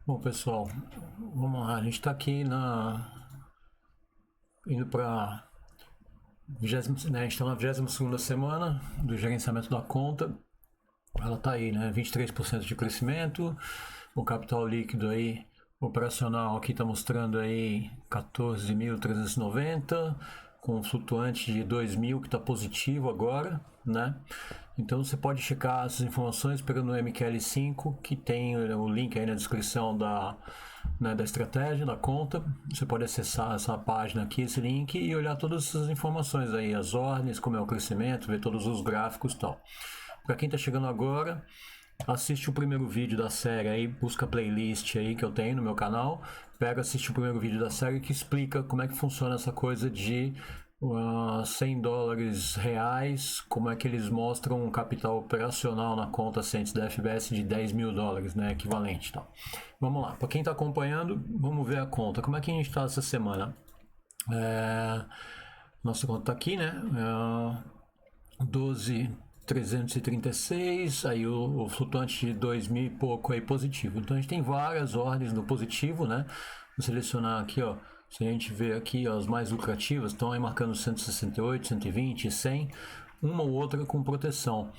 Bom, pessoal, vamos lá. A gente está aqui indo para 20, né? A gente está na 22ª semana do gerenciamento da conta. Ela está aí, né? 23% de crescimento. O capital líquido aí operacional aqui está mostrando aí 14.390, com um flutuante de 2.000 que está positivo agora, né? Então você pode checar essas informações pegando o MQL5, que tem o link aí na descrição da estratégia, da conta. Você pode acessar essa página aqui, esse link, e olhar todas essas informações aí, as ordens, como é o crescimento, ver todos os gráficos e tal. Para quem está chegando agora, assiste o primeiro vídeo da série aí, busca a playlist aí que eu tenho no meu canal, pega, assiste o primeiro vídeo da série que explica como é que funciona essa coisa de $100 reais, como é que eles mostram um capital operacional na conta Cientes da FBS de $10.000, né, equivalente, tá? Vamos lá, para quem está acompanhando, vamos ver a conta. Como é que a gente está essa semana? Nossa conta está aqui, né? 12.336, aí o flutuante de 2.000 e pouco aí positivo. Então a gente tem várias ordens no positivo, né? Vou selecionar aqui, ó. Se a gente ver aqui, ó, as mais lucrativas estão aí marcando 168, 120, 100, uma ou outra com proteção.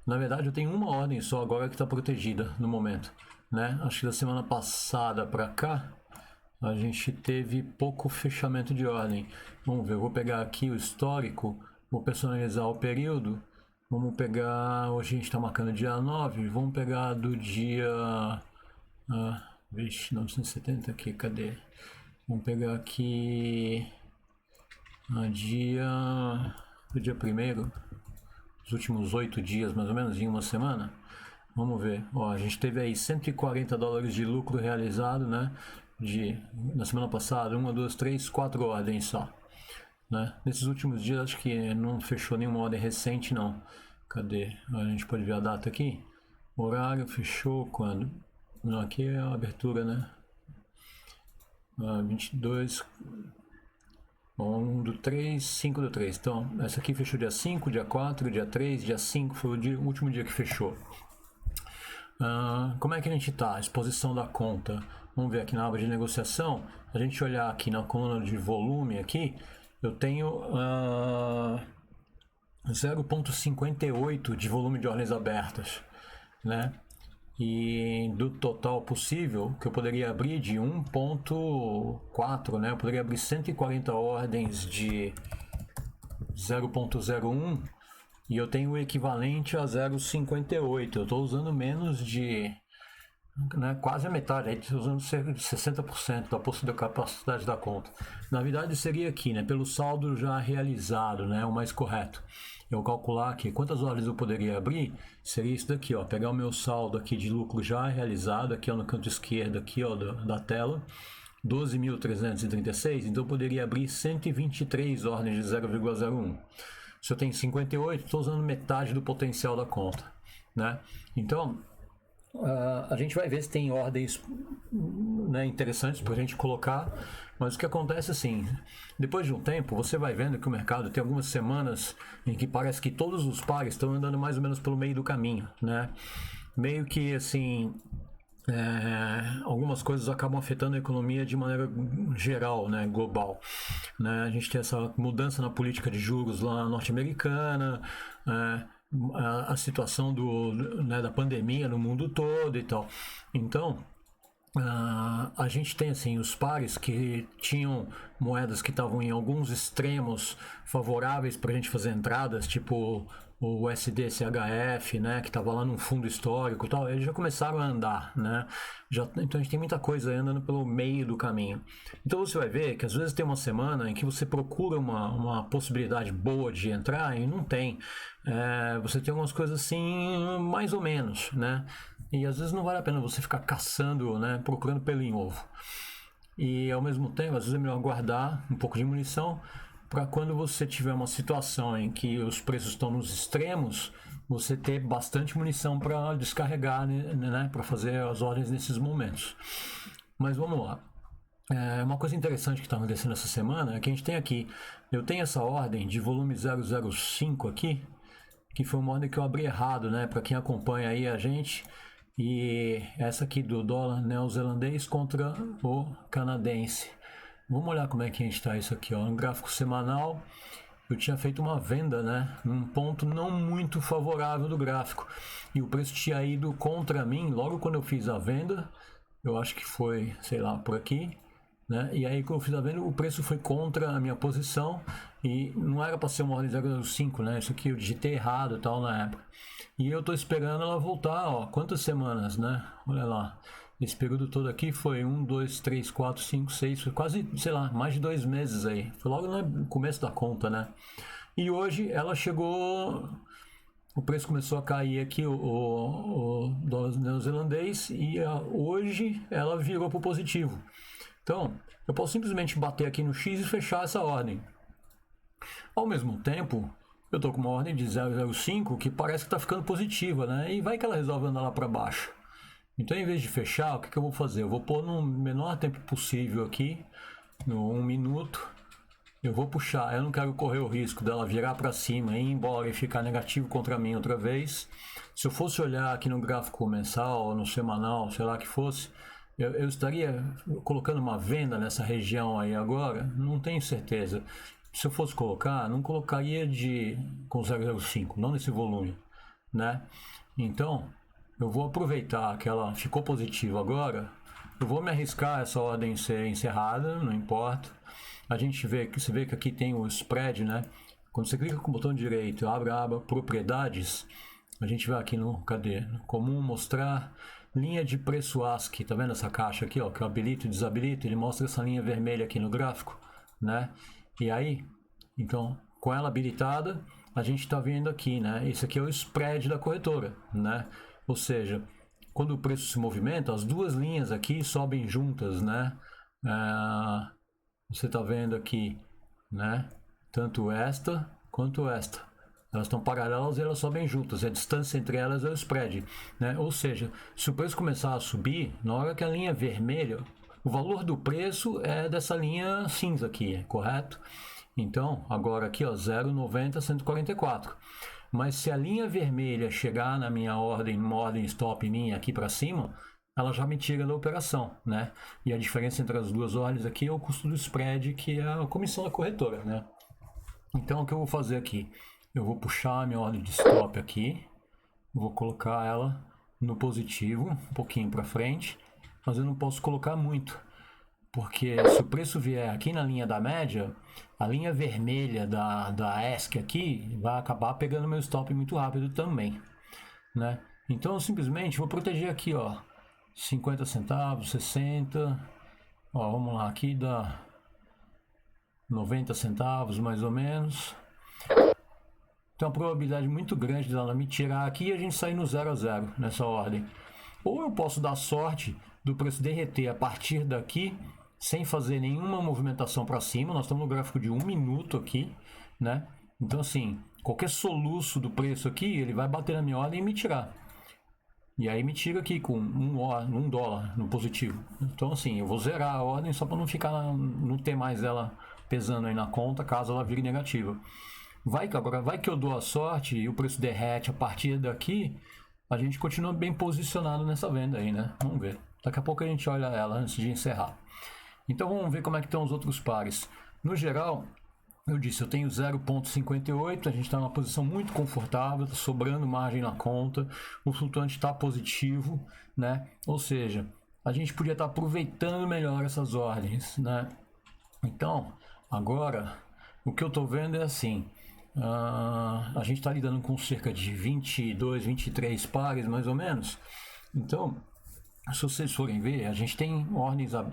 Na verdade, eu tenho uma ordem só agora que está protegida no momento, né? Acho que da semana passada para cá a gente teve pouco fechamento de ordem. Vamos ver, eu vou pegar aqui o histórico, vou personalizar o período. Vamos pegar, hoje a gente está marcando dia 9, vamos pegar do dia... vixe, 970 aqui, cadê? Vamos pegar aqui do dia 1º, os últimos 8 dias mais ou menos, em uma semana. Vamos ver, ó, a gente teve aí $140 de lucro realizado, né? Na semana passada, 1, 2, 3, 4 ordens só. Né? Nesses últimos dias acho que não fechou nenhuma ordem recente não. Cadê? A gente pode ver a data aqui. O horário fechou quando? Não, aqui é a abertura, né? 22. Bom, 1 do 3, 5 do 3. Então, essa aqui fechou dia 5, dia 4, dia 3, dia 5 foi o último dia que fechou. Como é que a gente está? Exposição da conta. Vamos ver aqui na aba de negociação. A gente olhar aqui na coluna de volume aqui, eu tenho 0,58 de volume de ordens abertas, né? E do total possível que eu poderia abrir de 1,4, né? Eu poderia abrir 140 ordens de 0,01 e eu tenho o equivalente a 0,58. Eu estou usando menos de, né, quase a metade, estou usando cerca de 60% da capacidade da conta. Na verdade seria aqui, né, pelo saldo já realizado, né, o mais correto. Eu calcular aqui quantas ordens eu poderia abrir, seria isso daqui, ó, pegar o meu saldo aqui de lucro já realizado, aqui ó, no canto esquerdo aqui, ó, da tela, 12.336, então eu poderia abrir 123 ordens de 0,01. Se eu tenho 58, estou usando metade do potencial da conta, né? Então, a gente vai ver se tem ordens, né, interessantes para a gente colocar, mas o que acontece assim, depois de um tempo você vai vendo que o mercado tem algumas semanas em que parece que todos os pares estão andando mais ou menos pelo meio do caminho, né? Meio que assim, algumas coisas acabam afetando a economia de maneira geral, né, global. Né? A gente tem essa mudança na política de juros lá norte-americana, a situação né, da pandemia no mundo todo e tal. Então, a gente tem assim os pares que tinham moedas que estavam em alguns extremos favoráveis para a gente fazer entradas, tipo o USD-CHF, né, que estava lá num fundo histórico e tal, eles já começaram a andar, né? Então a gente tem muita coisa andando pelo meio do caminho. Então você vai ver que às vezes tem uma semana em que você procura uma possibilidade boa de entrar e não tem. Você tem algumas coisas assim, mais ou menos, né? E às vezes não vale a pena você ficar caçando, né, procurando pelo em ovo. E ao mesmo tempo, às vezes é melhor guardar um pouco de munição para quando você tiver uma situação em que os preços estão nos extremos, você ter bastante munição para descarregar, né, para fazer as ordens nesses momentos. Mas vamos lá. Uma coisa interessante que está acontecendo essa semana é que a gente tem aqui, eu tenho essa ordem de volume 005 aqui, que foi uma ordem que eu abri errado, né, para quem acompanha aí a gente, e essa aqui do dólar neozelandês contra o canadense. Vamos olhar como é que a gente está isso aqui, ó. No gráfico semanal, eu tinha feito uma venda, né, num ponto não muito favorável do gráfico, e o preço tinha ido contra mim logo quando eu fiz a venda. Eu acho que foi, sei lá, por aqui, né? E aí quando eu fiz a venda, o preço foi contra a minha posição e não era para ser uma ordem 0,05, né? Isso aqui eu digitei errado e tal na época. E eu tô esperando ela voltar, ó, quantas semanas, né? Olha lá. Esse período todo aqui foi 1, 2, 3, 4, 5, 6, foi quase, sei lá, mais de 2 meses aí. Foi logo no começo da conta, né? E hoje ela chegou, o preço começou a cair aqui, o dólar neozelandês, e hoje ela virou para o positivo. Então, eu posso simplesmente bater aqui no X e fechar essa ordem. Ao mesmo tempo, eu estou com uma ordem de 0,05 que parece que está ficando positiva, né? E vai que ela resolve andar lá para baixo. Então, em vez de fechar, o que eu vou fazer? Eu vou pôr no menor tempo possível aqui, no 1 minuto. Eu vou puxar, eu não quero correr o risco dela virar para cima, ir embora e ficar negativo contra mim outra vez. Se eu fosse olhar aqui no gráfico mensal ou no semanal, sei lá que fosse, eu estaria colocando uma venda nessa região aí agora? Não tenho certeza. Se eu fosse colocar, não colocaria com 0,05, não nesse volume, né? Então, eu vou aproveitar que ela ficou positiva agora, eu vou me arriscar essa ordem ser encerrada, não importa. A gente vê que você vê que aqui tem o spread, né? Quando você clica com o botão direito, abre a aba propriedades, a gente vai aqui no, cadê? Comum, mostrar linha de preço ASCII, tá vendo essa caixa aqui, ó, que eu habilito e desabilito, ele mostra essa linha vermelha aqui no gráfico, né? E aí, então, com ela habilitada, a gente está vendo aqui, né? Esse aqui é o spread da corretora, né? Ou seja, quando o preço se movimenta, as duas linhas aqui sobem juntas, né? Você está vendo aqui, né? Tanto esta quanto esta. Elas estão paralelas e elas sobem juntas. A distância entre elas é o spread, né? Ou seja, se o preço começar a subir, na hora que a linha vermelha, o valor do preço é dessa linha cinza aqui, correto? Então, agora aqui, ó, 0,90, 144. Mas se a linha vermelha chegar na minha ordem, numa ordem stop minha aqui para cima, ela já me tira da operação, né? E a diferença entre as duas ordens aqui é o custo do spread, que é a comissão da corretora, né? Então, o que eu vou fazer aqui? Eu vou puxar a minha ordem de stop aqui, vou colocar ela no positivo, um pouquinho para frente, mas eu não posso colocar muito, porque se o preço vier aqui na linha da média, a linha vermelha da ESC aqui vai acabar pegando meu stop muito rápido também, né? Então, eu simplesmente vou proteger aqui, ó, 50 centavos, 60, ó, vamos lá, aqui dá 90 centavos mais ou menos. Tem uma probabilidade muito grande dela me tirar aqui e a gente sair no 0 a 0 nessa ordem. Ou eu posso dar sorte do preço derreter a partir daqui, sem fazer nenhuma movimentação para cima. Nós estamos no gráfico de 1 minuto aqui, né? Então, assim, qualquer soluço do preço aqui, ele vai bater na minha ordem e me tirar. E aí me tira aqui com um dólar no positivo. Então, assim, eu vou zerar a ordem só para não ter mais ela pesando aí na conta, caso ela vire negativa. Vai que eu dou a sorte e o preço derrete a partir daqui, a gente continua bem posicionado nessa venda aí, né? Vamos ver. Daqui a pouco a gente olha ela antes de encerrar. Então vamos ver como é que estão os outros pares. No geral, eu disse, eu tenho 0,58, a gente está numa posição muito confortável, está sobrando margem na conta, o flutuante está positivo, né? Ou seja, a gente podia estar aproveitando melhor essas ordens, né? Então, agora, o que eu estou vendo é assim, a gente está lidando com cerca de 22, 23 pares, mais ou menos. Então, se vocês forem ver, a gente tem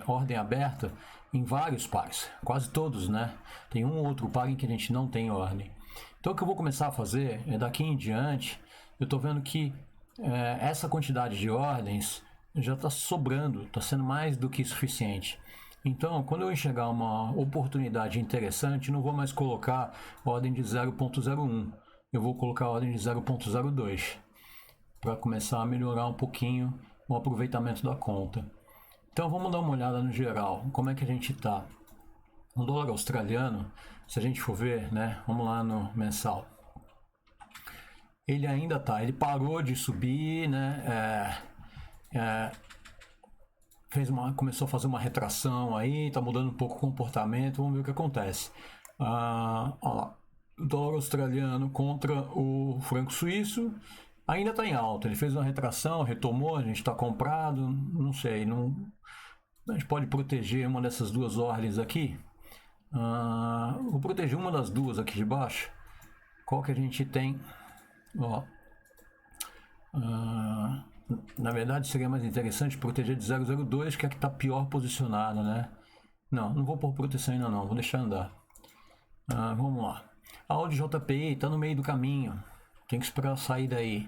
ordem aberta em vários pares, quase todos, né? Tem um ou outro par em que a gente não tem ordem. Então, o que eu vou começar a fazer é daqui em diante, eu estou vendo que essa quantidade de ordens já está sobrando, está sendo mais do que suficiente. Então, quando eu enxergar uma oportunidade interessante, não vou mais colocar ordem de 0,01, eu vou colocar ordem de 0,02 para começar a melhorar um pouquinho o aproveitamento da conta. Então vamos dar uma olhada no geral, como é que a gente está. O dólar australiano, se a gente for ver, né, vamos lá no mensal. Ele ainda tá, ele parou de subir, né, começou a fazer uma retração aí, está mudando um pouco o comportamento, vamos ver o que acontece. Olha lá, o dólar australiano contra o franco suíço ainda está em alta, ele fez uma retração, retomou, a gente está comprado, não sei, a gente pode proteger uma dessas duas ordens aqui. Vou proteger uma das duas aqui de baixo. Qual que a gente tem? Ó, na verdade seria mais interessante proteger de 002, que é a que está pior posicionada, né? Não vou pôr proteção ainda não, vou deixar andar. Vamos lá. A Audi JPI está no meio do caminho, tem que esperar sair daí.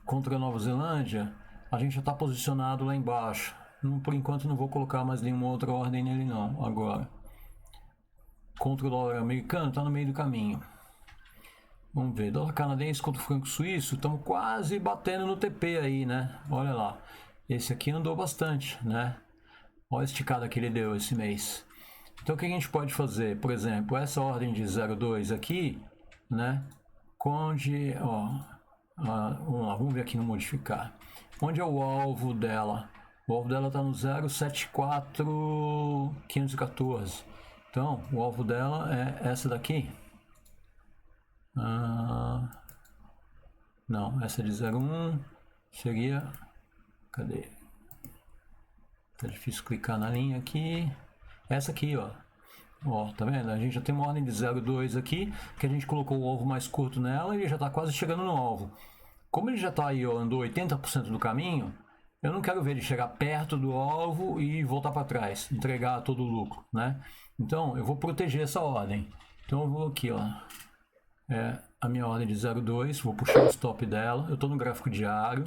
Contra a Nova Zelândia, a gente já está posicionado lá embaixo. Por enquanto não vou colocar mais nenhuma outra ordem nele não, agora. Contra o dólar americano, está no meio do caminho. Vamos ver, dólar canadense contra o franco suíço, estamos quase batendo no TP aí, né? Olha lá, esse aqui andou bastante, né? Olha a esticada que ele deu esse mês. Então o que a gente pode fazer? Por exemplo, essa ordem de 0,2 aqui, né? Onde, vamos ver aqui no modificar. Onde é o alvo dela? O alvo dela está no 0,74514. Então, o alvo dela é essa daqui. Não, essa de 0,1 seria... Cadê? Tá difícil clicar na linha aqui. Essa aqui, ó. Ó, tá vendo? A gente já tem uma ordem de 0,2 aqui, que a gente colocou o alvo mais curto nela e ele já está quase chegando no alvo. Como ele já está aí, ó, andou 80% do caminho, eu não quero ver ele chegar perto do alvo e voltar para trás, entregar todo o lucro, né? Então, eu vou proteger essa ordem. Então, eu vou aqui, ó. A minha ordem de 0,2, vou puxar o stop dela. Eu estou no gráfico diário.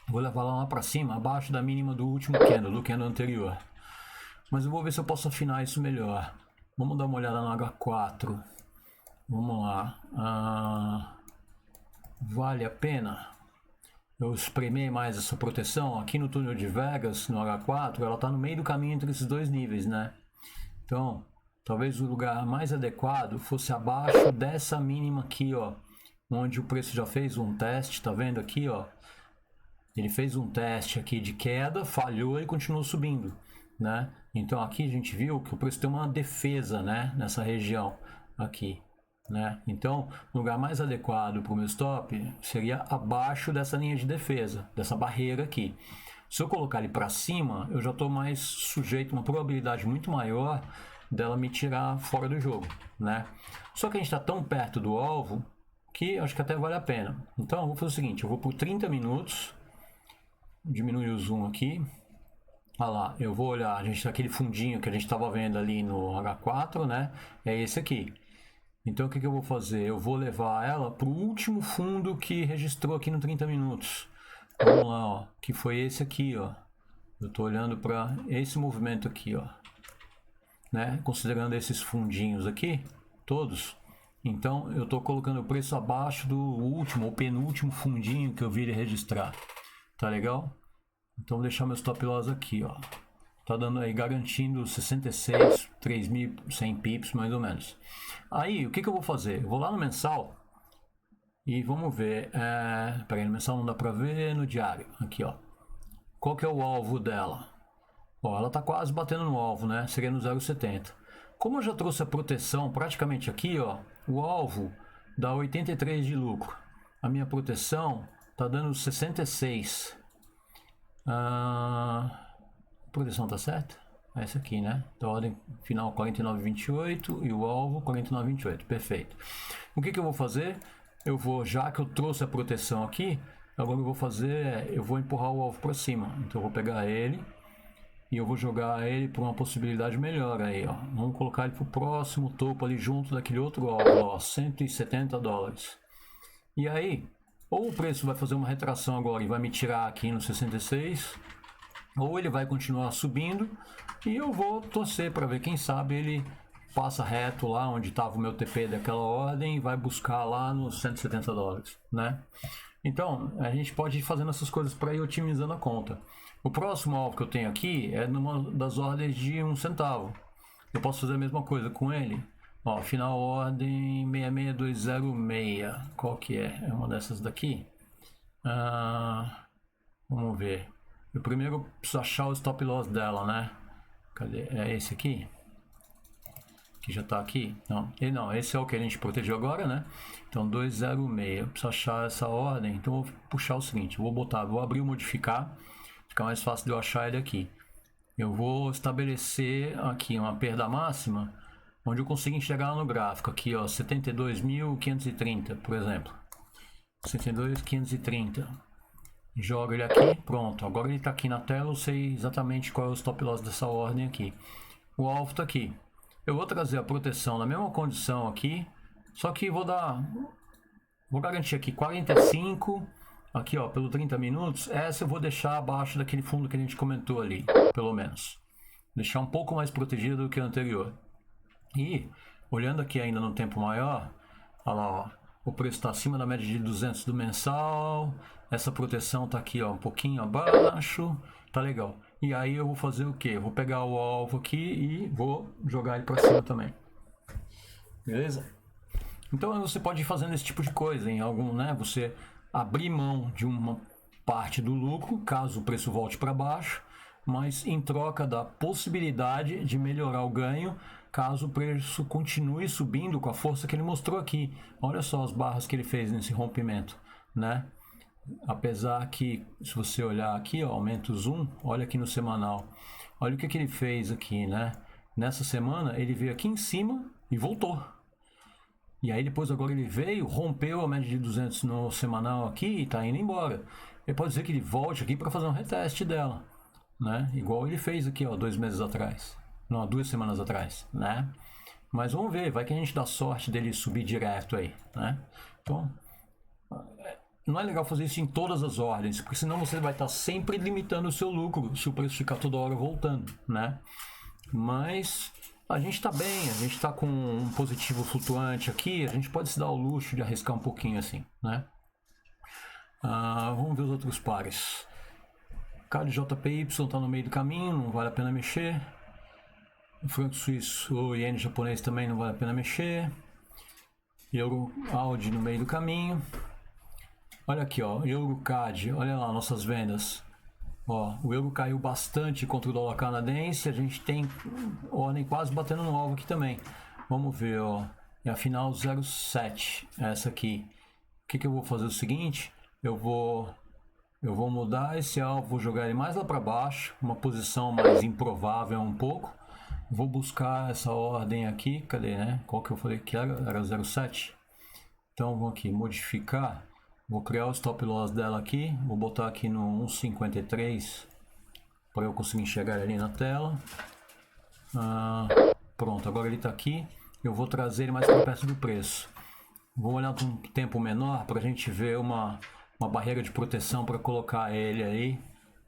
Vou levar ela lá para cima, abaixo da mínima do último candle, do candle anterior. Mas eu vou ver se eu posso afinar isso melhor. Vamos dar uma olhada no H4. Vamos lá. Vale a pena eu espremer mais essa proteção? Aqui no túnel de Vegas, no H4, ela está no meio do caminho entre esses dois níveis, né? Então, talvez o lugar mais adequado fosse abaixo dessa mínima aqui, ó. Onde o preço já fez um teste, tá vendo aqui, ó? Ele fez um teste aqui de queda, falhou e continuou subindo, né? Então aqui a gente viu que o preço tem uma defesa, né? Nessa região aqui, né? Então o lugar mais adequado para o meu stop seria abaixo dessa linha de defesa, dessa barreira aqui. Se eu colocar ele para cima, eu já estou mais sujeito a uma probabilidade muito maior dela me tirar fora do jogo, né? Só que a gente está tão perto do alvo que acho que até vale a pena. Então eu vou fazer o seguinte, eu vou por 30 minutos, diminuir o zoom aqui. Olha lá, eu vou olhar, a gente aquele fundinho que a gente estava vendo ali no H4, né? É esse aqui. Então o que eu vou fazer? Eu vou levar ela para o último fundo que registrou aqui no 30 minutos. Vamos lá, ó, que foi esse aqui, ó. Eu estou olhando para esse movimento aqui, ó, né? Considerando esses fundinhos aqui, todos. Então eu estou colocando o preço abaixo do último ou penúltimo fundinho que eu vi ele registrar. Tá legal? Então vou deixar meu stop loss aqui, ó. Tá dando aí, garantindo 66, 3.100 pips mais ou menos. Aí, o que eu vou fazer? Eu vou lá no mensal e vamos ver. Peraí, no mensal não dá pra ver, no diário. Aqui, ó. Qual que é o alvo dela? Ó, ela tá quase batendo no alvo, né? Seria no 0,70. Como eu já trouxe a proteção praticamente aqui, ó, o alvo dá 83 de lucro. A minha proteção tá dando 66. A proteção tá certa? É essa aqui, né? Então, a ordem final 49,28 e o alvo 49,28. Perfeito. O que eu vou fazer? Eu vou, já que eu trouxe a proteção aqui, agora eu vou fazer, eu vou empurrar o alvo para cima. Então, eu vou pegar ele e eu vou jogar ele para uma possibilidade melhor aí, ó. Vamos colocar ele para o próximo topo ali junto daquele outro alvo, ó, 170 dólares. E aí, ou o preço vai fazer uma retração agora e vai me tirar aqui no 66, ou ele vai continuar subindo e eu vou torcer para ver, quem sabe ele passa reto lá onde estava o meu TP daquela ordem e vai buscar lá nos 170 dólares, né? Então, a gente pode ir fazendo essas coisas para ir otimizando a conta. O próximo alvo que eu tenho aqui é numa das ordens de 1 centavo. Eu posso fazer a mesma coisa com ele. Ó, final ordem 66206. Qual que é? É uma dessas daqui. Vamos ver. Eu primeiro preciso achar o stop loss dela, né? Cadê? É esse aqui? Que já tá aqui? Não, esse é o que a gente protegeu agora, né? Então 206. Eu preciso achar essa ordem. Então eu vou puxar o seguinte: vou abrir o modificar. Fica mais fácil de eu achar ele aqui. Eu vou estabelecer aqui uma perda máxima, onde eu consigo enxergar no gráfico. Aqui, ó, 72.530, por exemplo. 72.530. Jogo ele aqui, pronto. Agora ele está aqui na tela, eu sei exatamente qual é o stop loss dessa ordem aqui. O alvo está aqui. Eu vou trazer a proteção na mesma condição aqui, só que vou garantir aqui 45, aqui ó, pelo 30 minutos. Essa eu vou deixar abaixo daquele fundo que a gente comentou ali, pelo menos. Deixar um pouco mais protegido do que o anterior. E, olhando aqui ainda no tempo maior, olha lá, ó, o preço está acima da média de 200 do mensal. Essa proteção está aqui, ó, um pouquinho abaixo. Tá legal. E aí eu vou fazer o que? Vou pegar o alvo aqui e vou jogar ele para cima também. Beleza? Então você pode ir fazendo esse tipo de coisa em algum, né? Você abrir mão de uma parte do lucro, caso o preço volte para baixo, mas em troca da possibilidade de melhorar o ganho, caso o preço continue subindo com a força que ele mostrou aqui. Olha só as barras que ele fez nesse rompimento, né? Apesar que, se você olhar aqui, ó, aumenta o zoom, olha aqui no semanal. Olha o que ele fez aqui, né? Nessa semana, ele veio aqui em cima e voltou. E aí depois agora ele veio, rompeu a média de 200 no semanal aqui e está indo embora. Ele pode dizer que ele volte aqui para fazer um reteste dela, né? Igual ele fez aqui, ó, 2 meses atrás. Não, 2 semanas atrás, né? Mas vamos ver, vai que a gente dá sorte dele subir direto aí, né? Então, não é legal fazer isso em todas as ordens, porque senão você vai estar sempre limitando o seu lucro se o preço ficar toda hora voltando, né? Mas a gente está bem, a gente está com um positivo flutuante aqui, a gente pode se dar o luxo de arriscar um pouquinho assim, né? Vamos ver os outros pares. CAD-JPY está no meio do caminho, não vale a pena mexer. O franco suíço ou iene japonês também não vale a pena mexer. Euro AUD no meio do caminho. Olha aqui, ó, Euro CAD, olha lá nossas vendas. Ó, o euro caiu bastante contra o dólar canadense, a gente tem ordem quase batendo no alvo aqui também. Vamos ver, ó, é a final 07, essa aqui. O que eu vou fazer? O seguinte, eu vou mudar esse alvo, vou jogar ele mais lá para baixo, uma posição mais improvável um pouco. Vou buscar essa ordem aqui, cadê, né? Qual que eu falei que era? Era 07. Então, vou aqui, modificar. Vou criar o stop loss dela aqui, vou botar aqui no 1,53 para eu conseguir enxergar ali na tela. Pronto, agora ele está aqui. Eu vou trazer ele mais para perto do preço. Vou olhar um tempo menor para a gente ver uma barreira de proteção para colocar ele aí,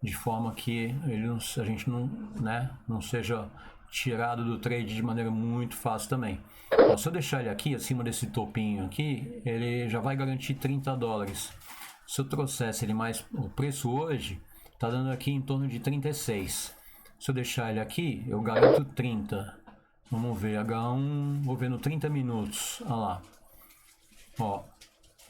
de forma que a gente não seja tirado do trade de maneira muito fácil também. Então, se eu deixar ele aqui, acima desse topinho aqui, ele já vai garantir 30 dólares. Se eu trouxesse ele mais, o preço hoje está dando aqui em torno de 36. Se eu deixar ele aqui, eu garanto 30. Vamos ver, H1, vou ver no 30 minutos, olha lá. Ó,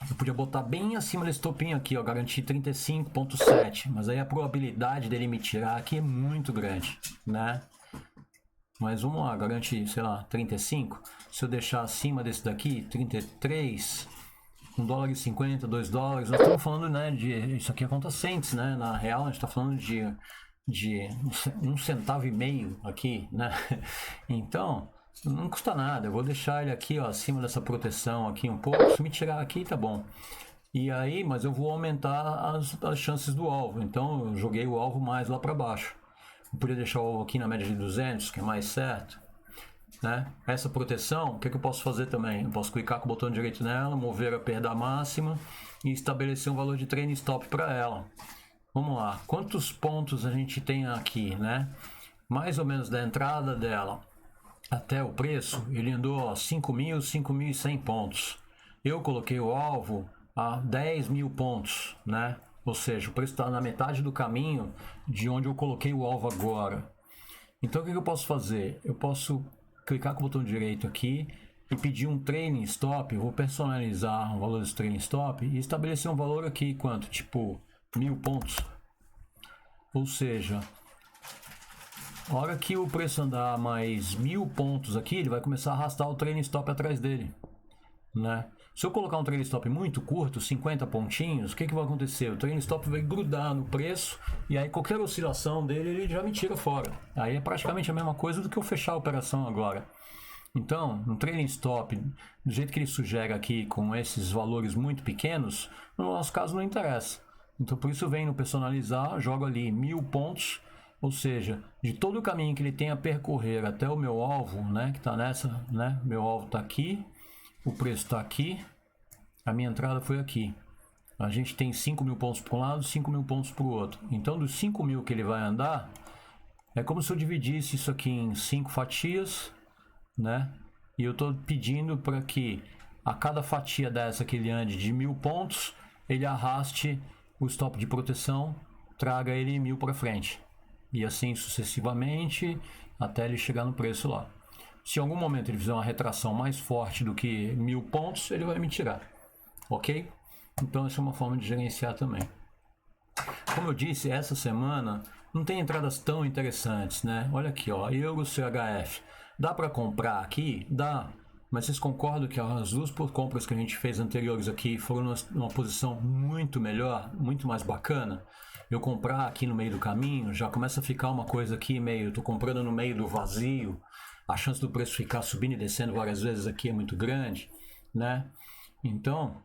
eu podia botar bem acima desse topinho aqui, ó, garantir 35,7, mas aí a probabilidade dele me tirar aqui é muito grande, né? Mas vamos lá, garante, sei lá, 35. Se eu deixar acima desse daqui, 33, $1,50, $2, nós estamos falando, né, isso aqui é conta cents, né? Na real, a gente está falando de um centavo e meio aqui, né? Então, não custa nada. Eu vou deixar ele aqui, ó, acima dessa proteção aqui um pouco. Se me tirar aqui, tá bom. E aí, mas eu vou aumentar as chances do alvo. Então, eu joguei o alvo mais lá para baixo. Eu podia deixar o alvo aqui na média de 200, que é mais certo, né? Essa proteção, o que eu posso fazer também? Eu posso clicar com o botão direito nela, mover a perda máxima e estabelecer um valor de trailing stop para ela. Vamos lá, quantos pontos a gente tem aqui, né? Mais ou menos da entrada dela até o preço, ele andou 5.000, 5.100 pontos. Eu coloquei o alvo a 10.000 pontos, né? Ou seja, o preço está na metade do caminho de onde eu coloquei o alvo agora. Então, o que eu posso fazer? Eu posso clicar com o botão direito aqui e pedir um trailing stop. Eu vou personalizar o valor desse trailing stop e estabelecer um valor aqui, quanto? Tipo, 1.000 pontos, Ou seja, a hora que o preço andar mais 1000 pontos aqui, ele vai começar a arrastar o trailing stop atrás dele, né? Se eu colocar um trailing stop muito curto, 50 pontinhos, o que vai acontecer? O trailing stop vai grudar no preço e aí qualquer oscilação dele ele já me tira fora. Aí é praticamente a mesma coisa do que eu fechar a operação agora. Então, um trailing stop, do jeito que ele sugere aqui, com esses valores muito pequenos, no nosso caso não interessa. Então, por isso eu venho no personalizar, jogo ali 1000 pontos, ou seja, de todo o caminho que ele tem a percorrer até o meu alvo, né, que está nessa, né, meu alvo está aqui, o preço está aqui, a minha entrada foi aqui. A gente tem 5.000 pontos para um lado, 5.000 pontos para o outro. Então, dos 5.000 que ele vai andar, é como se eu dividisse isso aqui em 5 fatias, né? E eu estou pedindo para que a cada fatia dessa que ele ande de 1000 pontos, ele arraste o stop de proteção, traga ele 1000 para frente. E assim sucessivamente, até ele chegar no preço lá. Se em algum momento ele fizer uma retração mais forte do que 1000 pontos, ele vai me tirar. Ok? Então essa é uma forma de gerenciar também. Como eu disse, essa semana não tem entradas tão interessantes, né? Olha aqui, ó, Euro CHF. Dá para comprar aqui? Dá. Mas vocês concordam que as duas compras que a gente fez anteriores aqui foram numa posição muito melhor, muito mais bacana? Eu comprar aqui no meio do caminho, já começa a ficar uma coisa aqui meio, tô comprando no meio do vazio, a chance do preço ficar subindo e descendo várias vezes aqui é muito grande, né? Então,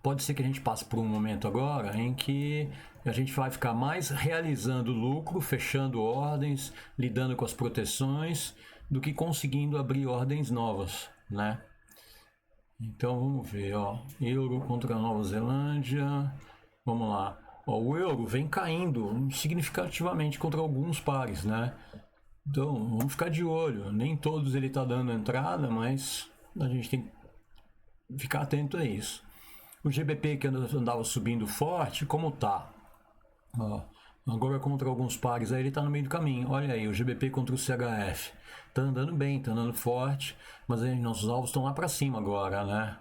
pode ser que a gente passe por um momento agora em que a gente vai ficar mais realizando lucro, fechando ordens, lidando com as proteções, do que conseguindo abrir ordens novas, né? Então vamos ver, ó, euro contra a Nova Zelândia, vamos lá. Ó, o euro vem caindo significativamente contra alguns pares, né? Então vamos ficar de olho. Nem todos ele está dando entrada, mas a gente tem que ficar atento a isso. O GBP que andava subindo forte, como tá? Ó, agora contra alguns pares aí ele está no meio do caminho. Olha aí, o GBP contra o CHF. Tá andando bem, tá andando forte, mas aí nossos alvos estão lá para cima agora, né?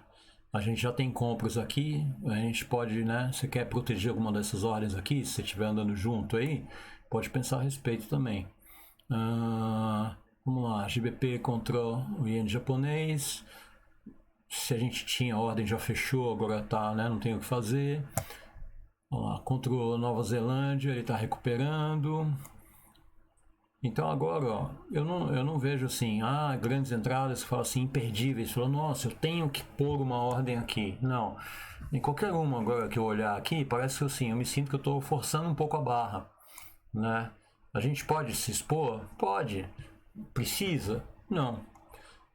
A gente já tem compras aqui, a gente pode, né? Você quer proteger alguma dessas ordens aqui? Se você estiver andando junto aí, pode pensar a respeito também. Vamos lá, GBP contra o iene japonês. Se a gente tinha ordem já fechou, agora tá, né? Não tem o que fazer. Vamos lá, contra a Nova Zelândia, ele está recuperando. Então agora, ó, eu não vejo assim, grandes entradas que falam assim, imperdíveis. Falam, nossa, eu tenho que pôr uma ordem aqui. Não. Em qualquer uma agora que eu olhar aqui, parece que assim, eu me sinto que eu estou forçando um pouco a barra, né? A gente pode se expor? Pode. Precisa? Não.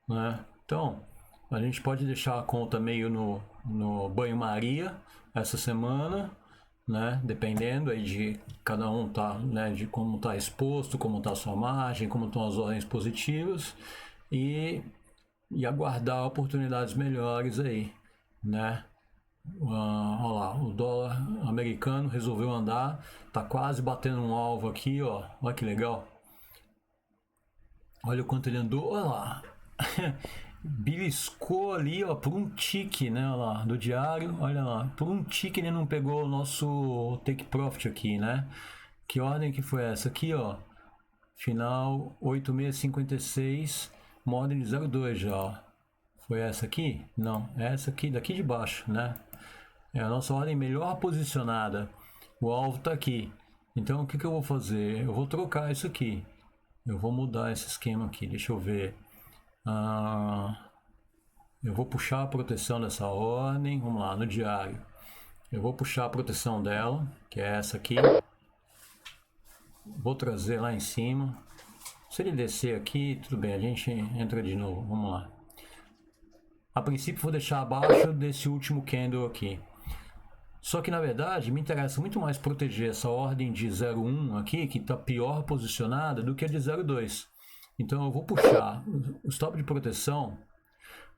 Né? Então, a gente pode deixar a conta meio no banho-maria essa semana, né? Dependendo aí de cada um tá, né? De como está exposto, como está a sua margem, como estão as ordens positivas e aguardar oportunidades melhores aí, né? Olha lá, o dólar americano resolveu andar, tá quase batendo um alvo aqui, ó. Olha que legal. Olha o quanto ele andou, olha lá. Beliscou ali, ó, por um tique, né, olha lá, do diário, olha lá, por um tique ele não pegou o nosso take profit aqui, né? Que ordem que foi essa aqui, ó? Final 8656, modem 02 já, ó. Foi essa aqui? Não, é essa aqui, daqui de baixo, né? É a nossa ordem melhor posicionada. O alvo tá aqui. Então o que eu vou fazer? Eu vou trocar isso aqui. Eu vou mudar esse esquema aqui, deixa eu ver. Eu vou puxar a proteção dessa ordem, vamos lá, no diário. Eu vou puxar a proteção dela, que é essa aqui. Vou trazer lá em cima. Se ele descer aqui, tudo bem, a gente entra de novo, vamos lá. A princípio vou deixar abaixo desse último candle aqui. Só que na verdade me interessa muito mais proteger essa ordem de 0,1 aqui, que está pior posicionada, do que a de 0,2. Então eu vou puxar o stop de proteção.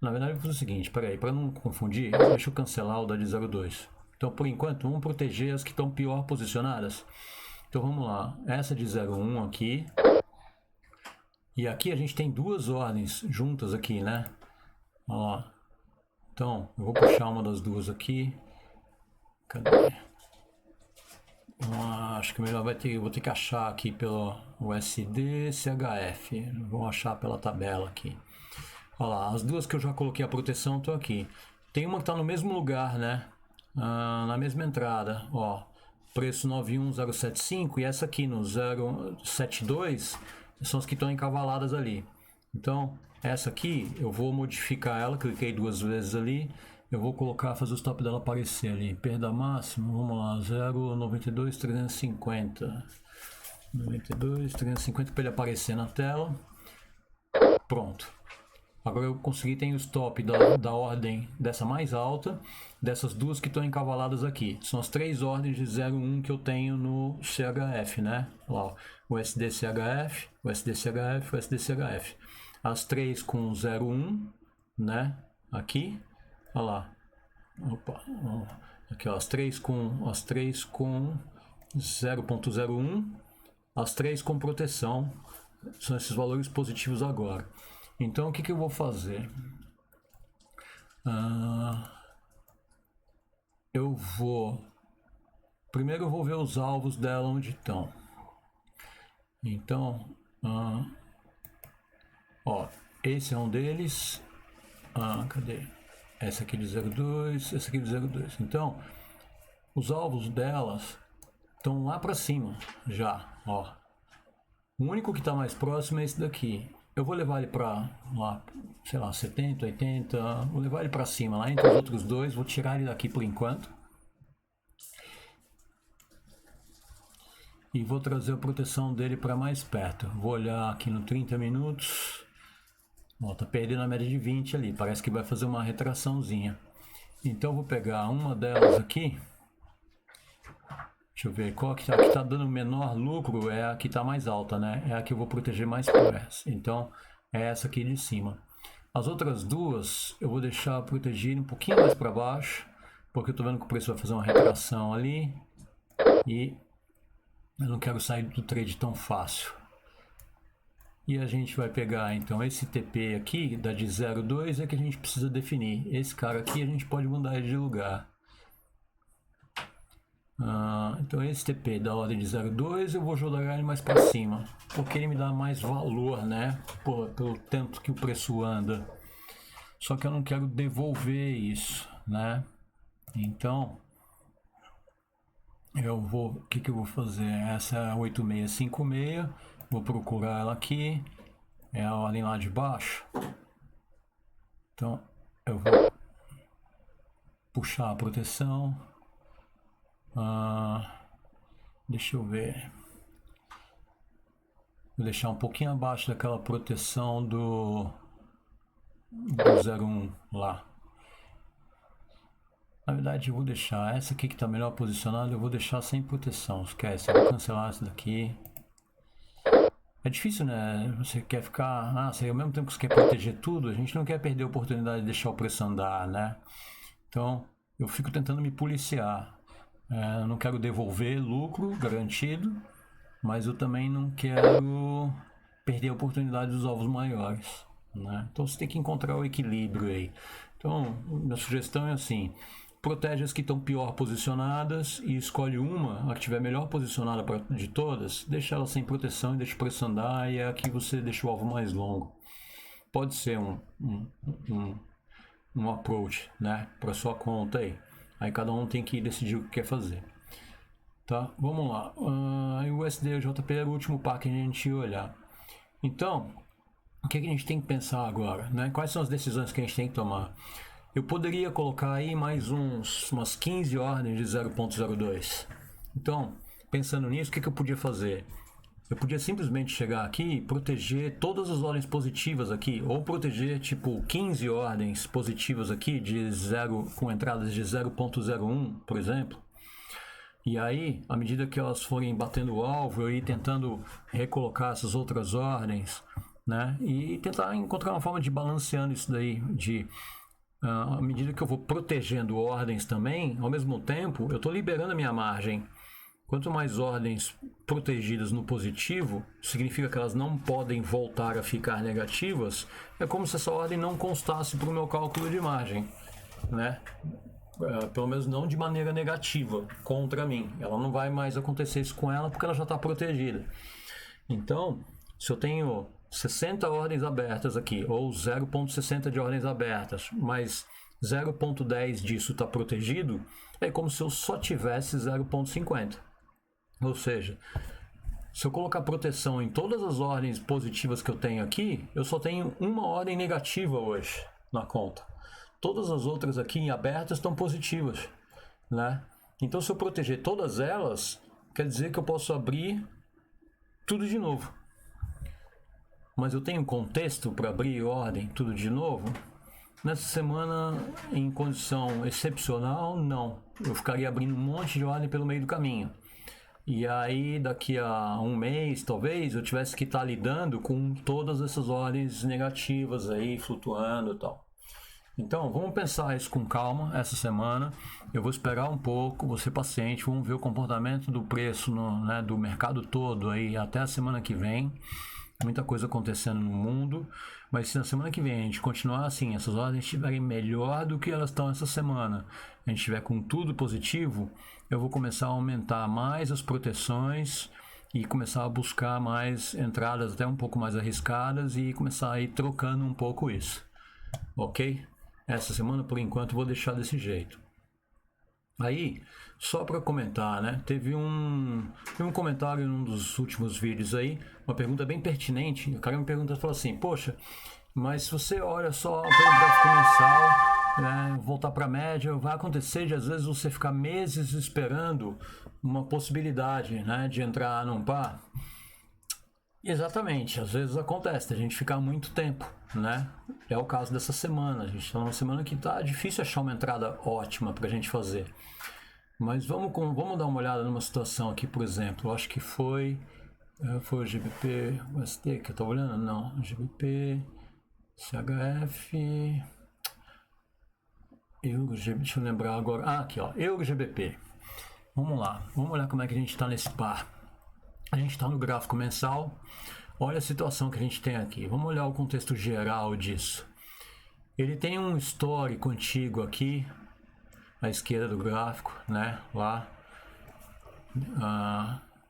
Na verdade eu vou fazer o seguinte, peraí, para não confundir, deixa eu cancelar o da de 0,2. Então por enquanto vamos proteger as que estão pior posicionadas. Então vamos lá, essa de 0,1 aqui. E aqui a gente tem duas ordens juntas aqui, né? Ó. Então eu vou puxar uma das duas aqui. Cadê? acho que melhor vou ter que achar aqui pelo USD CHF. Vou achar pela tabela aqui. Olha lá, as duas que eu já coloquei a proteção estão aqui. Tem uma que está no mesmo lugar, né? Na mesma entrada, ó. Preço 91075 e essa aqui no 072 são as que estão encavaladas ali. Então, essa aqui eu vou modificar ela, cliquei 2 vezes ali. Eu vou colocar, fazer o stop dela aparecer ali. Perda máxima, vamos lá, 0,92,350. 92,350 para ele aparecer na tela. Pronto. Agora eu consegui ter o stop da ordem dessa mais alta, dessas duas que estão encavaladas aqui. São as 3 ordens de 0,1 que eu tenho no CHF, né? Olha lá, o USD CHF, o USD CHF, o USD CHF. As 3 com 0,1, né? Aqui, olha lá. Opa, aqui ó, as 3 com 0,01, as 3 com proteção. São esses valores positivos agora. Então, o que eu vou fazer? Primeiro eu vou ver os alvos dela onde estão. Então, ó, esse é um deles. Cadê? Essa aqui de 0,2, essa aqui de 0,2. Então, os alvos delas estão lá para cima já, ó. O único que está mais próximo é esse daqui. Eu vou levar ele para lá, sei lá, 70, 80. Vou levar ele para cima, lá entre os outros dois. Vou tirar ele daqui por enquanto. E vou trazer a proteção dele para mais perto. Vou olhar aqui no 30 minutos. Ó, tá perdendo a média de 20 ali. Parece que vai fazer uma retraçãozinha. Então eu vou pegar uma delas aqui. Deixa eu ver, qual que tá dando menor lucro é a que está mais alta, né? É a que eu vou proteger mais por essa. Então, é essa aqui de cima. As outras duas, eu vou deixar proteger um pouquinho mais para baixo, porque eu estou vendo que o preço vai fazer uma retração ali. E eu não quero sair do trade tão fácil. E a gente vai pegar, então, esse TP aqui, da de 0,2, é que a gente precisa definir. Esse cara aqui, a gente pode mudar ele de lugar. Então esse TP da ordem de 0,2 eu vou jogar ele mais para cima, porque ele me dá mais valor, né? Pelo tanto que o preço anda. Só que eu não quero devolver isso, né? Então o que eu vou fazer? Essa é a 8656, vou procurar ela aqui, é a ordem lá de baixo. Então eu vou puxar a proteção. Deixa eu ver. Vou deixar um pouquinho abaixo daquela proteção do 0,1 lá. Na verdade, eu vou deixar essa aqui que está melhor posicionada. Eu vou deixar sem proteção. Esquece, eu vou cancelar essa daqui. É difícil, né? Você quer ficar. Ao mesmo tempo que você quer proteger tudo, a gente não quer perder a oportunidade de deixar o preço andar, né? Então, eu fico tentando me policiar. Eu não quero devolver lucro garantido, mas eu também não quero perder a oportunidade dos alvos maiores, né? Então você tem que encontrar o equilíbrio aí. Então, minha sugestão é assim: protege as que estão pior posicionadas e escolhe uma, a que estiver melhor posicionada de todas, deixa ela sem proteção e deixa o preço andar, e é a que você deixa o alvo mais longo. Pode ser um approach, né, para sua conta aí. Aí cada um tem que decidir o que quer fazer. Tá? Vamos lá. O USD e o JP era o último par que a gente ia olhar. Então, o que a gente tem que pensar agora, né? Quais são as decisões que a gente tem que tomar? Eu poderia colocar aí mais umas 15 ordens de 0,02. Então, pensando nisso, o que eu podia fazer? Eu podia simplesmente chegar aqui e proteger todas as ordens positivas aqui, ou proteger tipo 15 ordens positivas aqui de 0 com entradas de 0,01, por exemplo. E aí, à medida que elas forem batendo o alvo, eu ir tentando recolocar essas outras ordens, né? E tentar encontrar uma forma de balanceando isso daí, à medida que eu vou protegendo ordens também, ao mesmo tempo, eu estou liberando a minha margem. Quanto mais ordens protegidas no positivo, significa que elas não podem voltar a ficar negativas, é como se essa ordem não constasse para o meu cálculo de margem, né? pelo menos não de maneira negativa contra mim. Ela não vai mais acontecer isso com ela porque ela já está protegida. Então, se eu tenho 60 ordens abertas aqui, ou 0,60 de ordens abertas, mas 0,10 disso está protegido, é como se eu só tivesse 0,50. Ou seja, se eu colocar proteção em todas as ordens positivas que eu tenho aqui, eu só tenho uma ordem negativa hoje na conta. Todas as outras aqui em abertas estão positivas, né? Então, se eu proteger todas elas, quer dizer que eu posso abrir tudo de novo. Mas eu tenho contexto para abrir ordem tudo de novo? Nessa semana, em condição excepcional, não. Eu ficaria abrindo um monte de ordem pelo meio do caminho. E aí, daqui a um mês, talvez, eu tivesse que estar lidando com todas essas ordens negativas aí, flutuando e tal. Então, vamos pensar isso com calma essa semana. Eu vou esperar um pouco, vou ser paciente, vamos ver o comportamento do preço do mercado todo aí até a semana que vem. Muita coisa acontecendo no mundo, mas se na semana que vem a gente continuar assim, essas ordens estiverem melhor do que elas estão essa semana, a gente estiver com tudo positivo, eu vou começar a aumentar mais as proteções e começar a buscar mais entradas até um pouco mais arriscadas e começar a ir trocando um pouco isso, ok? Essa semana, por enquanto, vou deixar desse jeito. Aí, só para comentar, né? Teve um comentário em um dos últimos vídeos aí, uma pergunta bem pertinente. O cara me pergunta, falou assim: poxa, mas se você olha só pelo gráfico mensal, né, voltar para a média, vai acontecer de às vezes você ficar meses esperando uma possibilidade, né, de entrar num par? Exatamente, às vezes acontece, a gente ficar muito tempo, né? É o caso dessa semana. A gente está numa semana que tá difícil achar uma entrada ótima para a gente fazer. Mas vamos dar uma olhada numa situação aqui, por exemplo. Eu acho que foi o GBP USD que eu estou olhando? Não, GBP, CHF, Euro, deixa eu lembrar agora. Ah, aqui ó, Euro GBP. Vamos lá, vamos olhar como é que a gente está nesse par. A gente está no gráfico mensal. Olha a situação que a gente tem aqui. Vamos olhar o contexto geral disso. Ele tem um histórico antigo aqui, à esquerda do gráfico, né? Lá.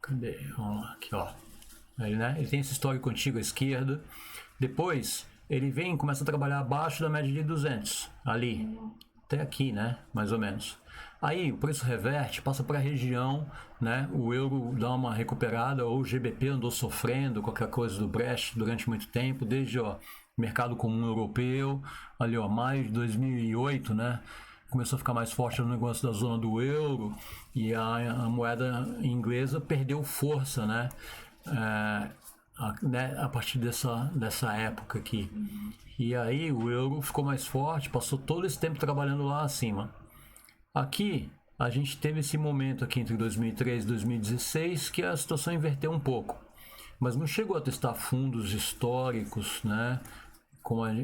Cadê? Vamos lá, aqui, ó. Ele tem esse histórico antigo à esquerda. Depois, ele vem e começa a trabalhar abaixo da média de 200. Ali. Até aqui, né? Mais ou menos. Aí o preço reverte, passa para a região, né? O euro dá uma recuperada, ou o GBP andou sofrendo qualquer coisa do Brecht durante muito tempo, desde o mercado comum europeu, ali ó, maio de 2008, né? Começou a ficar mais forte no negócio da zona do euro e a moeda inglesa perdeu força, né? A partir dessa época aqui. E aí o euro ficou mais forte, passou todo esse tempo trabalhando lá acima. Aqui, a gente teve esse momento aqui entre 2013 e 2016 que a situação inverteu um pouco, mas não chegou a testar fundos históricos, né,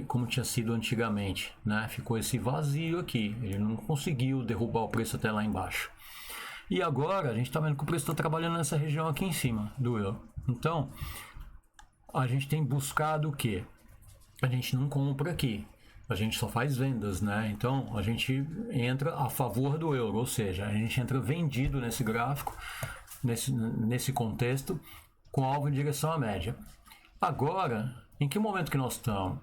como tinha sido antigamente, né? Ficou esse vazio aqui, ele não conseguiu derrubar o preço até lá embaixo. E agora a gente está vendo que o preço está trabalhando nessa região aqui em cima do euro. Então, a gente tem buscado o quê? A gente não compra aqui. A gente só faz vendas, né? Então a gente entra a favor do euro, ou seja, a gente entra vendido nesse gráfico, nesse contexto, com alvo em direção à média. Agora, em que momento que nós estamos?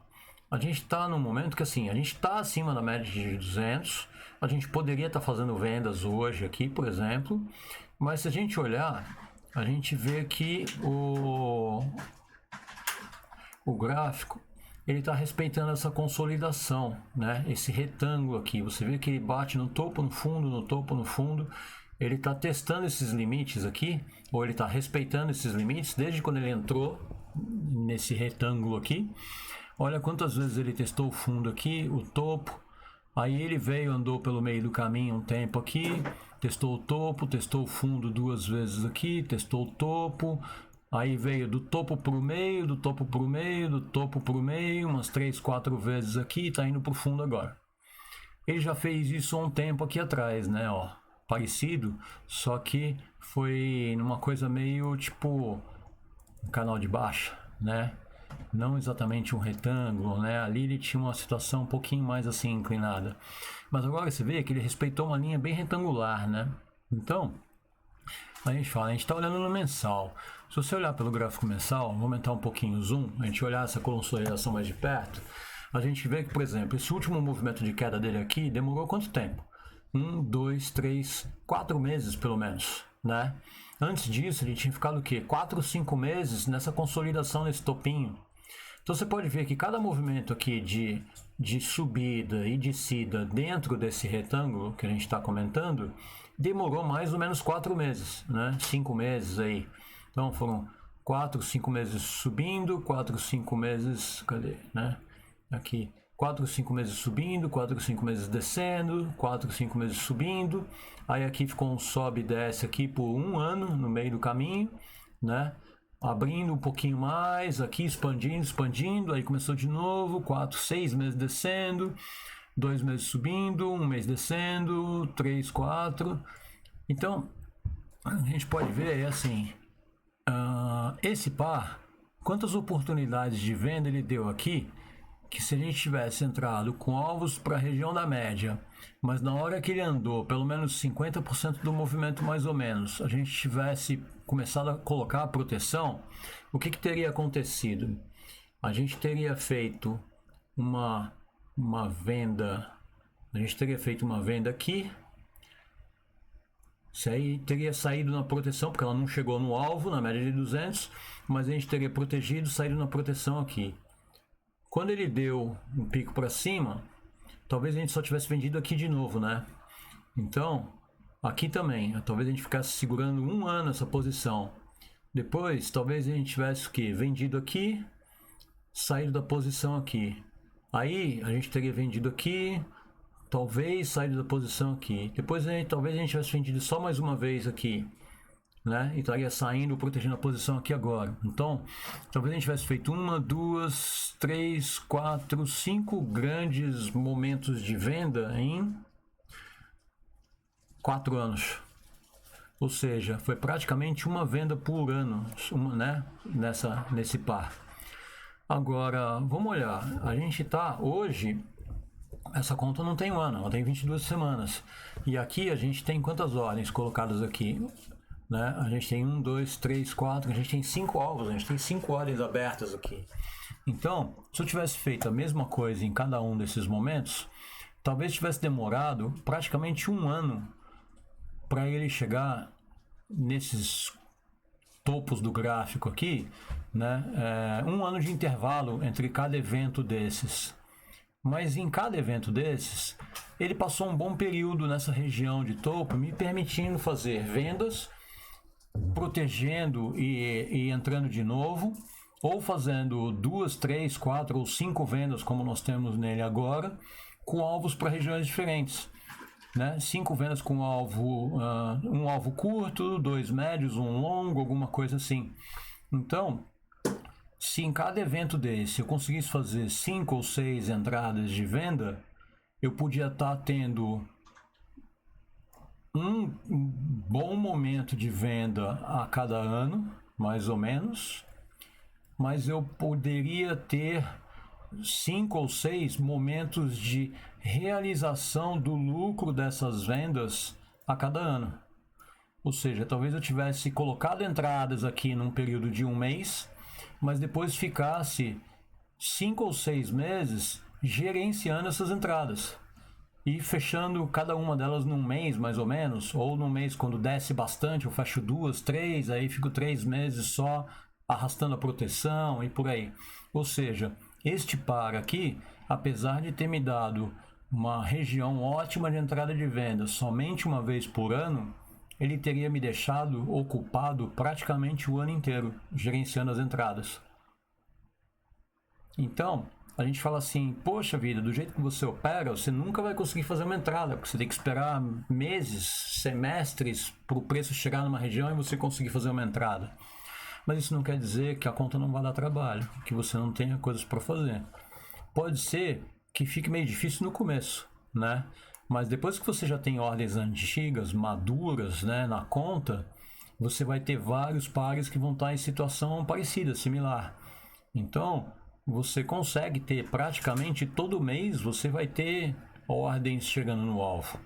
A gente está num momento que assim, a gente está acima da média de 200, a gente poderia estar fazendo vendas hoje aqui, por exemplo, mas se a gente olhar, a gente vê que o gráfico ele está respeitando essa consolidação, né? Esse retângulo aqui, você vê que ele bate no topo, no fundo, no topo, no fundo. Ele está testando esses limites aqui, ou ele está respeitando esses limites desde quando ele entrou nesse retângulo aqui. Olha quantas vezes ele testou o fundo aqui, o topo. Aí ele veio, andou pelo meio do caminho um tempo aqui, testou o topo, testou o fundo duas vezes aqui, testou o topo. Aí veio do topo para o meio, do topo para o meio, do topo para o meio, umas 3, 4 vezes aqui e está indo para o fundo agora. Ele já fez isso há um tempo aqui atrás, né? Ó, parecido, só que foi numa coisa meio tipo um canal de baixa, né? não exatamente um retângulo, né? Ali ele tinha uma situação um pouquinho mais assim inclinada. Mas agora você vê que ele respeitou uma linha bem retangular, né? Então, a gente está olhando no mensal. Se você olhar pelo gráfico mensal, vou aumentar um pouquinho o zoom, a gente olhar essa consolidação mais de perto, a gente vê que, por exemplo, esse último movimento de queda dele aqui demorou quanto tempo? 1, 2, 3, 4 meses pelo menos, né? Antes disso, ele tinha ficado o quê? 4, 5 meses nessa consolidação, nesse topinho. Então você pode ver que cada movimento aqui de subida e descida dentro desse retângulo que a gente está comentando demorou mais ou menos 4 meses, né? 5 meses aí. Então foram 4, 5 meses subindo, 4, 5 meses, cadê, né? Aqui, 4, 5 meses subindo, 4, 5 meses descendo, 4, 5 meses subindo. Aí aqui ficou um sobe e desce aqui por um ano no meio do caminho, né? Abrindo um pouquinho mais, aqui expandindo, aí começou de novo, 4, 6 meses descendo, 2 meses subindo, 1 mês descendo, 3, 4. Então, a gente pode ver assim, esse par, quantas oportunidades de venda ele deu aqui, que se a gente tivesse entrado com alvos para a região da média, mas na hora que ele andou pelo menos 50% do movimento mais ou menos, a gente tivesse começado a colocar a proteção, o que teria acontecido? A gente teria feito uma venda, aqui, isso aí teria saído na proteção, porque ela não chegou no alvo, na média de 200, mas a gente teria protegido, saído na proteção aqui. Quando ele deu um pico para cima, talvez a gente só tivesse vendido aqui de novo, né? Então, aqui também, talvez a gente ficasse segurando um ano essa posição. Depois, talvez a gente tivesse o quê? Vendido aqui, saído da posição aqui. Aí, a gente teria vendido aqui, talvez saído da posição aqui. Depois, talvez a gente tivesse vendido só mais uma vez aqui, né? E estaria saindo, protegendo a posição aqui agora. Então, talvez a gente tivesse feito 1, 2, 3, 4, 5 grandes momentos de venda em 4 anos. Ou seja, foi praticamente uma venda por ano, né? Nesse par. Agora, vamos olhar. A gente está hoje, essa conta não tem um ano, ela tem 22 semanas. E aqui a gente tem quantas ordens colocadas aqui? Né? A gente tem 1, 2, 3, 4, a gente tem 5 alvos, a gente tem 5 ordens abertas aqui. Então, se eu tivesse feito a mesma coisa em cada um desses momentos, talvez tivesse demorado praticamente um ano para ele chegar nesses topos do gráfico aqui, né? Um ano de intervalo entre cada evento desses. Mas em cada evento desses, ele passou um bom período nessa região de topo, me permitindo fazer vendas, protegendo e entrando de novo, ou fazendo 2, 3, 4 ou 5 vendas, como nós temos nele agora, com alvos para regiões diferentes. Né? 5 vendas com alvo, um alvo curto, 2 médios, um longo, alguma coisa assim. Então, se em cada evento desse eu conseguisse fazer 5 ou 6 entradas de venda, eu podia estar tendo um bom momento de venda a cada ano, mais ou menos, mas eu poderia ter 5 ou 6 momentos de realização do lucro dessas vendas a cada ano. Ou seja, talvez eu tivesse colocado entradas aqui num período de um mês, mas depois ficasse 5 ou 6 meses gerenciando essas entradas e fechando cada uma delas num mês, mais ou menos, ou num mês quando desce bastante, eu fecho 2, 3, aí fico 3 meses só arrastando a proteção e por aí. Ou seja, este par aqui, apesar de ter me dado uma região ótima de entrada de venda somente uma vez por ano, ele teria me deixado ocupado praticamente o ano inteiro, gerenciando as entradas. Então, a gente fala assim, poxa vida, do jeito que você opera, você nunca vai conseguir fazer uma entrada, porque você tem que esperar meses, semestres, para o preço chegar numa região e você conseguir fazer uma entrada. Mas isso não quer dizer que a conta não vai dar trabalho, que você não tenha coisas para fazer. Pode ser que fique meio difícil no começo, né? Mas depois que você já tem ordens antigas, maduras, né, na conta, você vai ter vários pares que vão estar em situação parecida, similar. Então, você consegue ter praticamente todo mês, você vai ter ordens chegando no alvo,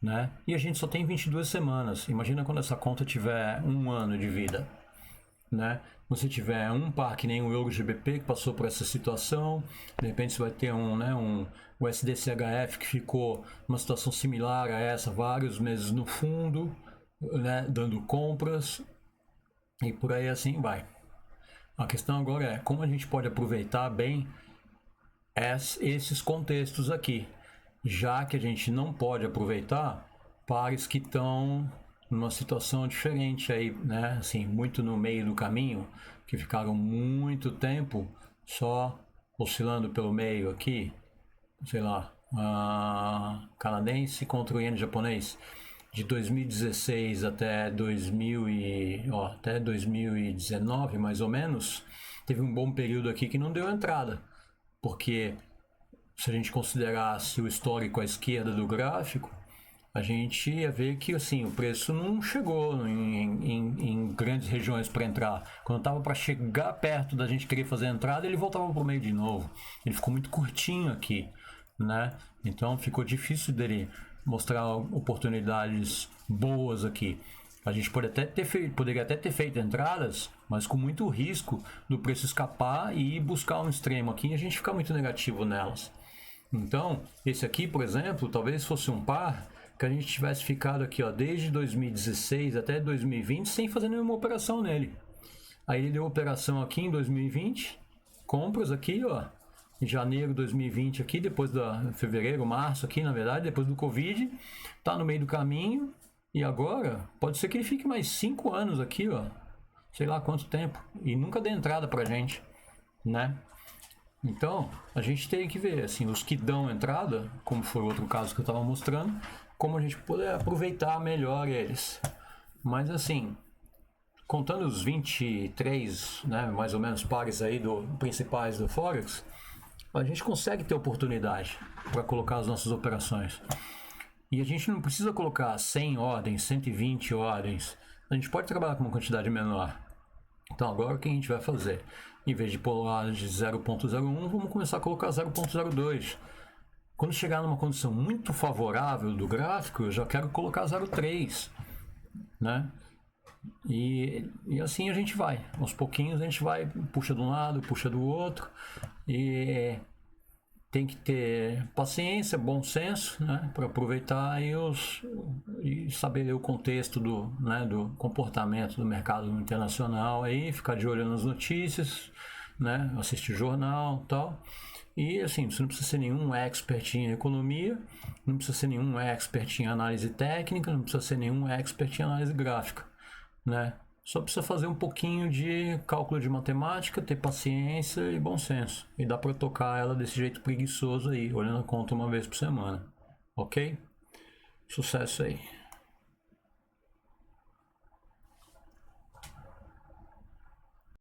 né? E a gente só tem 22 semanas. Imagina quando essa conta tiver um ano de vida, né? Você tiver um par que nem o EuroGBP que passou por essa situação, de repente você vai ter o SDCHF que ficou numa situação similar a essa, vários meses no fundo, né? Dando compras e por aí assim vai. A questão agora é como a gente pode aproveitar bem esses contextos aqui, já que a gente não pode aproveitar pares que estão numa situação diferente aí, né? Assim, muito no meio do caminho, que ficaram muito tempo só oscilando pelo meio aqui, sei lá, canadense contra o iene japonês. De 2016 até 2019, mais ou menos, teve um bom período aqui que não deu entrada, porque se a gente considerasse o histórico à esquerda do gráfico, a gente ia ver que assim, o preço não chegou em grandes regiões para entrar. Quando estava para chegar perto da gente querer fazer a entrada, ele voltava para o meio de novo. Ele ficou muito curtinho aqui, né? Então ficou difícil dele mostrar oportunidades boas aqui. A gente poderia até ter feito entradas, mas com muito risco do preço escapar e buscar um extremo aqui e a gente ficar muito negativo nelas. Então, esse aqui, por exemplo, talvez fosse um par que a gente tivesse ficado aqui, ó, desde 2016 até 2020 sem fazer nenhuma operação nele. Aí ele deu operação aqui em 2020, compras aqui, ó, em janeiro de 2020 aqui, depois da fevereiro, março aqui, na verdade, depois do Covid, tá no meio do caminho e agora pode ser que ele fique mais 5 anos aqui, ó, sei lá quanto tempo, e nunca dê entrada pra gente, né? Então, a gente tem que ver, assim, os que dão entrada, como foi o outro caso que eu estava mostrando, como a gente poder aproveitar melhor eles. Mas, assim, contando os 23, né, mais ou menos pares aí principais do Forex, a gente consegue ter oportunidade para colocar as nossas operações. E a gente não precisa colocar 100 ordens, 120 ordens. A gente pode trabalhar com uma quantidade menor. Então agora o que a gente vai fazer? Em vez de pôr lá de 0.01, vamos começar a colocar 0.02. Quando chegar numa condição muito favorável do gráfico, eu já quero colocar 0.3, né? E assim a gente vai. Aos pouquinhos a gente vai, puxa de um lado, puxa do outro. E tem que ter paciência, bom senso, né, para aproveitar e saber ler o contexto do comportamento do mercado internacional, aí, ficar de olho nas notícias, né, assistir jornal e tal. E assim, você não precisa ser nenhum expert em economia, não precisa ser nenhum expert em análise técnica, não precisa ser nenhum expert em análise gráfica, né? Só precisa fazer um pouquinho de cálculo de matemática, ter paciência e bom senso. E dá para tocar ela desse jeito preguiçoso aí, olhando a conta uma vez por semana. Ok? Sucesso aí.